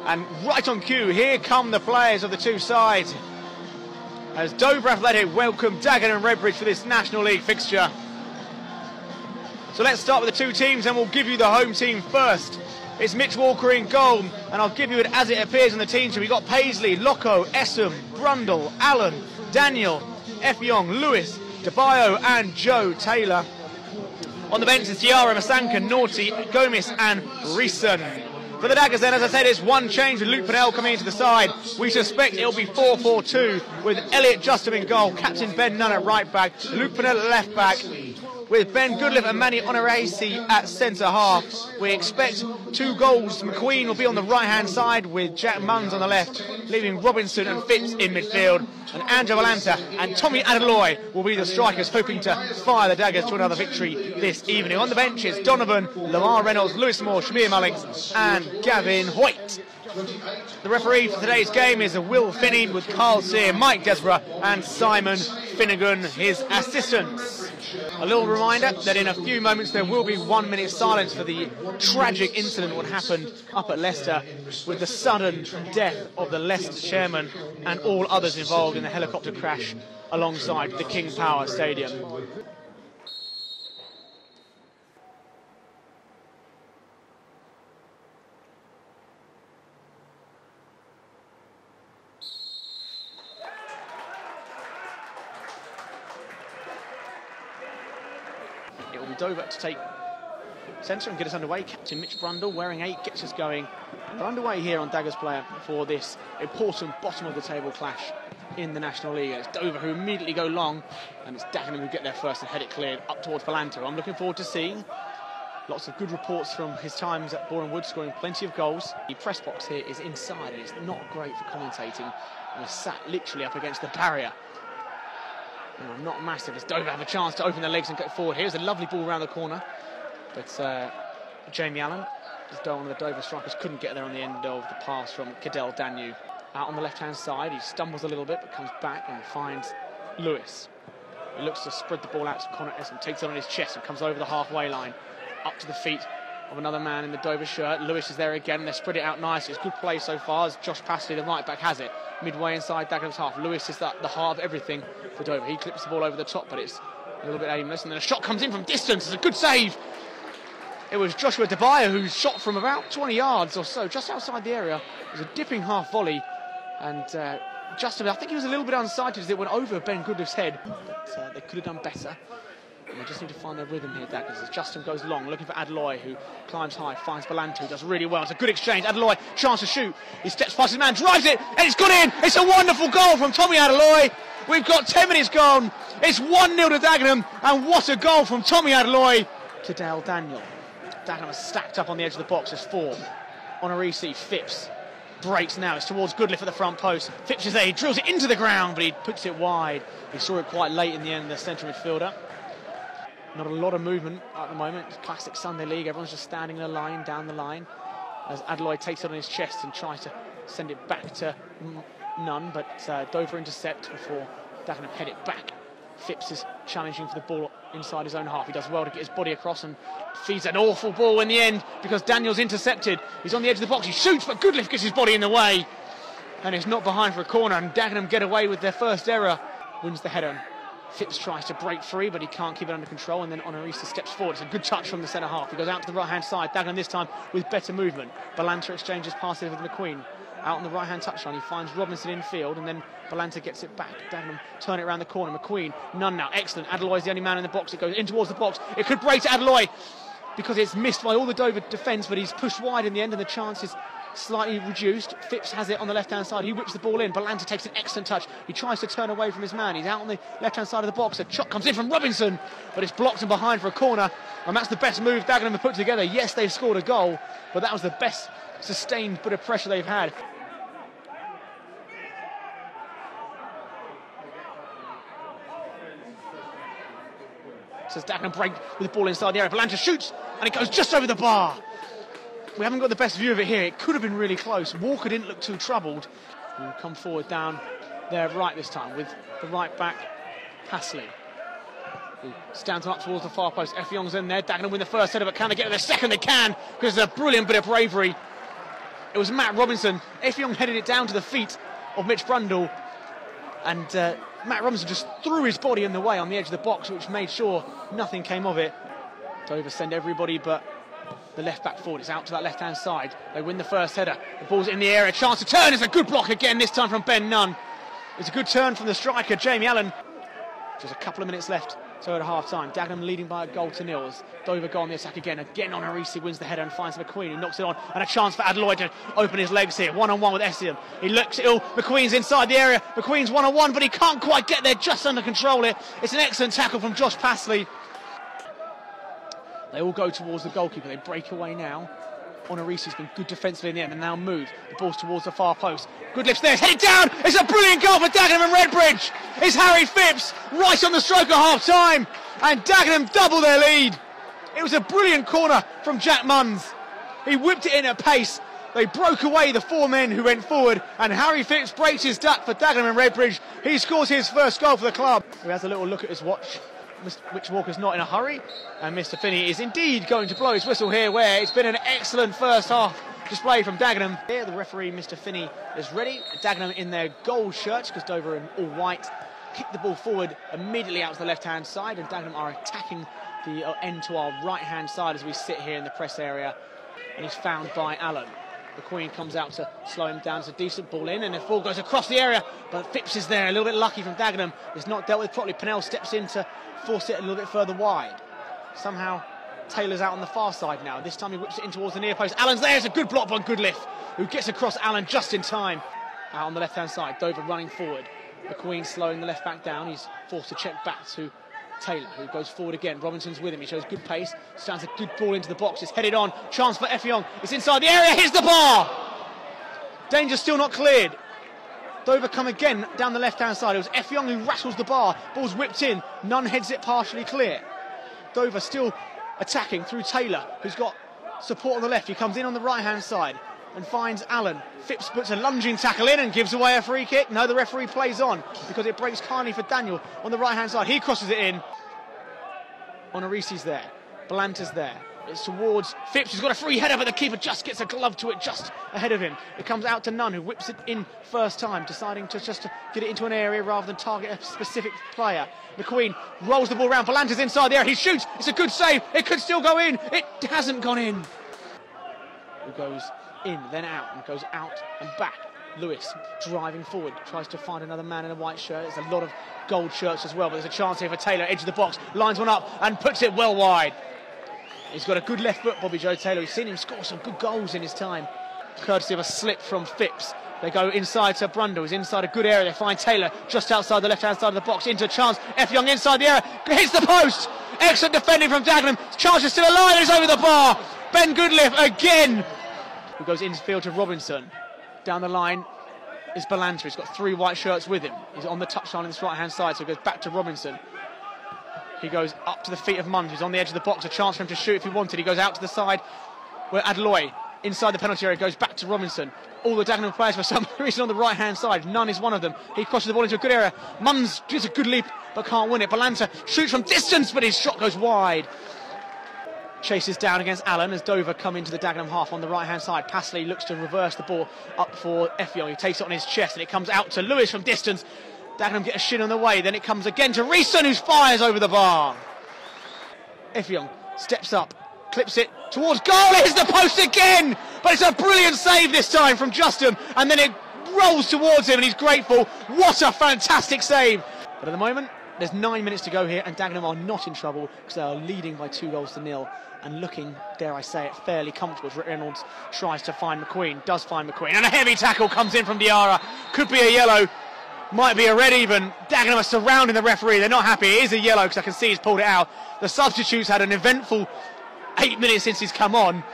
And right on cue, here come the players of the two sides, as Dover Athletic welcome Dagenham Redbridge for this National League fixture. So let's start with the two teams and we'll give you the home team first. It's Mitch Walker in goal, and I'll give you it as it appears on the team sheet. We've got Paisley, Loco, Essam, Brundle, Allen, Daniel, Effiong, Lewis, DeBayo and Joe Taylor. On the bench is Tiara, Masanka, Naughty, Gomis and Reeson. For the Daggers then, as I said, it's one change with Luke Pennell coming into the side. We suspect it'll be 4-4-2 with Elliot Justin in goal, Captain Ben Nunn at right back, Luke Pennell at left back, with Ben Goodliff and Manny Honoresi at centre half. We expect 2 goals. McQueen will be on the right hand side with Jack Munns on the left, leaving Robinson and Phipps in midfield. And Andrew Valanta and Tommy Adeloy will be the strikers, hoping to fire the Daggers to another victory this evening. On the benches, Donovan, Lamar Reynolds, Lewis Moore, Shamir Mullings and Gavin Hoyt. The referee for today's game is Will Finney, with Carl Sear, Mike Desborough and Simon Finnegan, his assistants. A little reminder that in a few moments there will be 1 minute silence for the tragic incident what happened up at Leicester with the sudden death of the Leicester chairman and all others involved in the helicopter crash alongside the King Power Stadium. It will be Dover to take centre and get us underway. Captain Mitch Brundle, wearing 8, gets us going. We're underway here on Daggers Player for this important bottom of the table clash in the National League. It's Dover who immediately go long, and it's Dagenham who get there first and head it cleared up towards Valanta. I'm looking forward to seeing lots of good reports from his times at Boreham Wood, scoring plenty of goals. The press box here is inside and it's not great for commentating. We're sat literally up against the barrier. Not massive as Dover have a chance to open their legs and go forward. Here's a lovely ball around the corner, but Jamie Allen, one of the Dover strikers, couldn't get there on the end of the pass from Cadell Danu. Out on the left-hand side, he stumbles a little bit but comes back and finds Lewis. He looks to spread the ball out to Connor Essam, takes it on his chest and comes over the halfway line, up to the feet of another man in the Dover shirt. Lewis is there again, and they spread it out nicely. It's good play so far as Josh Passley, the right back, has it. Midway inside Dagenham's half. Lewis is the heart of everything for Dover. He clips the ball over the top, but it's a little bit aimless, and then a shot comes in from distance. It's a good save. It was Joshua DeBayo who shot from about 20 yards or so, just outside the area. It was a dipping half volley, and Justin, I think he was a little bit unsighted as it went over Ben Goodliff's head, but they could have done better. And they just need to find their rhythm here, Daggers, as Justin goes long, looking for Adeloy, who climbs high, finds Valanta, who does really well. It's a good exchange. Adeloy, chance to shoot. He steps past his man, drives it, and it's gone in. It's a wonderful goal from Tommy Adeloy. We've got 10 minutes gone. It's 1-0 to Dagenham, and what a goal from Tommy Adeloy to Dale Daniel. Dagenham is stacked up on the edge of the box. There's 4. Honoresi, Phipps breaks now. It's towards Goodliff at the front post. Phipps is there. He drills it into the ground, but he puts it wide. He saw it quite late in the end, the centre midfielder. Not a lot of movement at the moment. It's classic Sunday League. Everyone's just standing in a line, down the line, as Adeloy takes it on his chest and tries to send it back to Nunn, but Dover intercept before Dagenham head it back. Phipps is challenging for the ball inside his own half. He does well to get his body across and feeds an awful ball in the end because Daniel's intercepted. He's on the edge of the box. He shoots, but Goodliff gets his body in the way, and it's not behind for a corner, and Dagenham get away with their first error. Wins the header. Phipps tries to break free, but he can't keep it under control, and then Honoresi steps forward. It's a good touch from the centre half. He goes out to the right-hand side. Dagenham this time with better movement. Valanta exchanges passes with McQueen. Out on the right-hand touchline, he finds Robinson in field, and then Valanta gets it back. Dagenham turn it around the corner. McQueen, Nunn now, excellent. Adeloy's the only man in the box. It goes in towards the box. It could break to Adeloy because it's missed by all the Dover defence, but he's pushed wide in the end, and the chance is slightly reduced. Phipps has it on the left-hand side. He whips the ball in. Valanta takes an excellent touch. He tries to turn away from his man. He's out on the left-hand side of the box. A shot comes in from Robinson, but it's blocked and behind for a corner. And that's the best move Dagenham have put together. Yes, they've scored a goal, but that was the best sustained bit of pressure they've had. Says Dagenham break with the ball inside the area. Valanta shoots, and it goes just over the bar. We haven't got the best view of it here. It could have been really close. Walker didn't look too troubled. We'll come forward down there right this time with the right back, Passley. He stands up towards the far post. Effiong's in there. Dagenham win the first header, but can they get to the second? They can, because it's a brilliant bit of bravery It was Matt Robinson. Effiong headed it down to the feet of Mitch Brundle, and Matt Robinson just threw his body in the way on the edge of the box, which made sure nothing came of it. Dover send everybody but the left back forward. It's out to that left hand side. They win the first header. The ball's in the air, a chance to turn. It's a good block again, this time from Ben Nunn. It's a good turn from the striker, Jamie Allen. Just a couple of minutes left, so at half time. Dagenham leading by a goal to nil. As Dover go on the attack again. Again on Arisi, wins the header and finds McQueen, who knocks it on. And a chance for Adeloy to open his legs here. One-on-one with Essien. He looks ill. McQueen's inside the area. McQueen's one-on-one, but he can't quite get there, just under control it. It's an excellent tackle from Josh Passley. They all go towards the goalkeeper. They break away now. Arisi's been good defensively in the end and now move. The ball's towards the far post. Good lifts there. It's headed down. It's a brilliant goal for Dagenham Redbridge. It's Harry Phipps right on the stroke of half time. And Dagenham double their lead. It was a brilliant corner from Jack Munns. He whipped it in at pace. They broke away the four men who went forward, and Harry Phipps breaks his duck for Dagenham Redbridge. He scores his first goal for the club. He has a little look at his watch. Mitch Walker's not in a hurry, and Mr. Finney is indeed going to blow his whistle here, where it's been an excellent first half display from Dagenham. Here the referee, Mr. Finney, is ready. Dagenham in their gold shirts, because Dover in all white, kick the ball forward immediately out to the left hand side, and Dagenham are attacking the end to our right hand side as we sit here in the press area, and he's found by Allen. McQueen comes out to slow him down. It's a decent ball in, and the ball goes across the area, but Phipps is there, a little bit lucky from Dagenham. It's not dealt with properly. Pennell steps in to force it a little bit further wide. Somehow Taylor's out on the far side now. This time he whips it in towards the near post. Allen's there. It's a good block by Goodliff, who gets across Allen just in time. Out on the left hand side, Dover running forward. McQueen slowing the left back down. He's forced to check back to Taylor, who goes forward again. Robinson's with him. He shows good pace. Stands a good ball into the box. It's headed on. Chance for Effiong. It's inside the area. Hits the bar. Danger still not cleared. Dover come again down the left hand side. It was Effiong who rattles the bar. Ball's whipped in. Nunn heads it partially clear. Dover still attacking through Taylor, who's got support on the left. He comes in on the right hand side and finds Allen. Phipps puts a lunging tackle in and gives away a free kick. No, the referee plays on because it breaks kindly for Daniel on the right hand side. He crosses it in. Arisi's there. Balanta's there. It's towards Phipps, who's got a free header, but the keeper just gets a glove to it just ahead of him. It comes out to Nunn, who whips it in first time, deciding to just to get it into an area rather than target a specific player. McQueen rolls the ball around. Balanta's inside the area. He shoots. It's a good save. It could still go in. It hasn't gone in. Who goes in, then out, and goes out and back. Lewis driving forward, tries to find another man in a white shirt. There's a lot of gold shirts as well, but there's a chance here for Taylor, edge of the box, lines one up and puts it well wide. He's got a good left foot, Bobby Joe Taylor. We've seen him score some good goals in his time, courtesy of a slip from Phipps. They go inside to Brundle. He's inside a good area. They find Taylor just outside the left-hand side of the box. Into a chance. Effiong inside the area. Hits the post. Excellent defending from Dagenham. Chance is still alive. It's over the bar. Ben Goodliff again. Who goes infield to Robinson. Down the line is Balanta. He's got three white shirts with him. He's on the touchline on this right-hand side, so he goes back to Robinson. He goes up to the feet of Munns, who's on the edge of the box. A chance for him to shoot if he wanted. He goes out to the side where Adeloy, inside the penalty area, goes back to Robinson. All the Dagenham players for some reason on the right-hand side. Nunn is one of them. He crosses the ball into a good area. Munns gives a good leap but can't win it. Balanta shoots from distance, but his shot goes wide. Chases down against Allen as Dover come into the Dagenham half on the right-hand side. Passley looks to reverse the ball up for Effiong. He takes it on his chest and it comes out to Lewis from distance. Dagenham get a shin on the way. Then it comes again to Reeson, who fires over the bar. Effiong steps up, clips it towards goal. It hits the post again, but it's a brilliant save this time from Justin, and then it rolls towards him and he's grateful. What a fantastic save. But at the moment there's 9 minutes to go here and Dagenham are not in trouble because they are leading by 2-0 and looking, dare I say it, fairly comfortable. Rick Reynolds tries to find McQueen, does find McQueen, and a heavy tackle comes in from Diarra. Could be a yellow, might be a red even. Dagenham are surrounding the referee. They're not happy. It is a yellow because I can see he's pulled it out. The substitutes had an eventful 8 minutes since he's come on.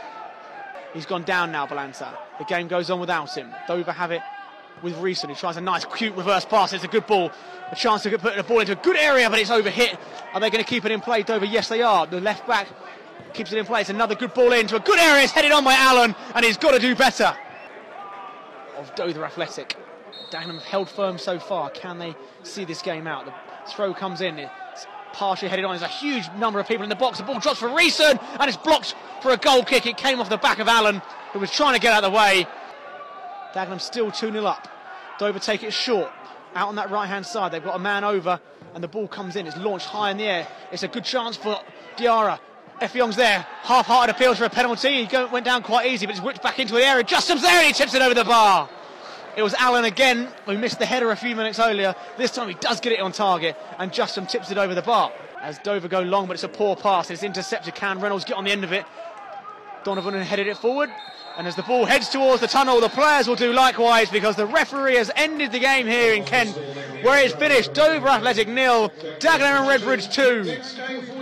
He's gone down now, Balanta. The game goes on without him. Dover have it with Reeson, who tries a nice, cute reverse pass. It's a good ball. A chance to put the ball into a good area, but it's overhit. Are they going to keep it in play, Dover? Yes, they are. The left back keeps it in place. Another good ball into a good area. It's headed on by Allen, and he's got to do better. Of Dover Athletic. Dagenham have held firm so far. Can they see this game out? The throw comes in. It's partially headed on. There's a huge number of people in the box. The ball drops for Reeson, and it's blocked for a goal kick. It came off the back of Allen, who was trying to get out of the way. Dagenham still 2-0 up. Dover take it short. Out on that right-hand side, they've got a man over, and the ball comes in. It's launched high in the air. It's a good chance for Diarra. Effiong's there. Half-hearted appeals for a penalty. He went down quite easy, but it's whipped back into the area. Justum's there, and he tips it over the bar. It was Allen again, who missed the header a few minutes earlier. This time he does get it on target, and Justum tips it over the bar. As Dover go long, but it's a poor pass. It's intercepted. Can Reynolds get on the end of it? Donovan headed it forward. And as the ball heads towards the tunnel, the players will do likewise, because the referee has ended the game here in Kent, where it's finished. Dover Athletic 0, Dagenham Redbridge 2.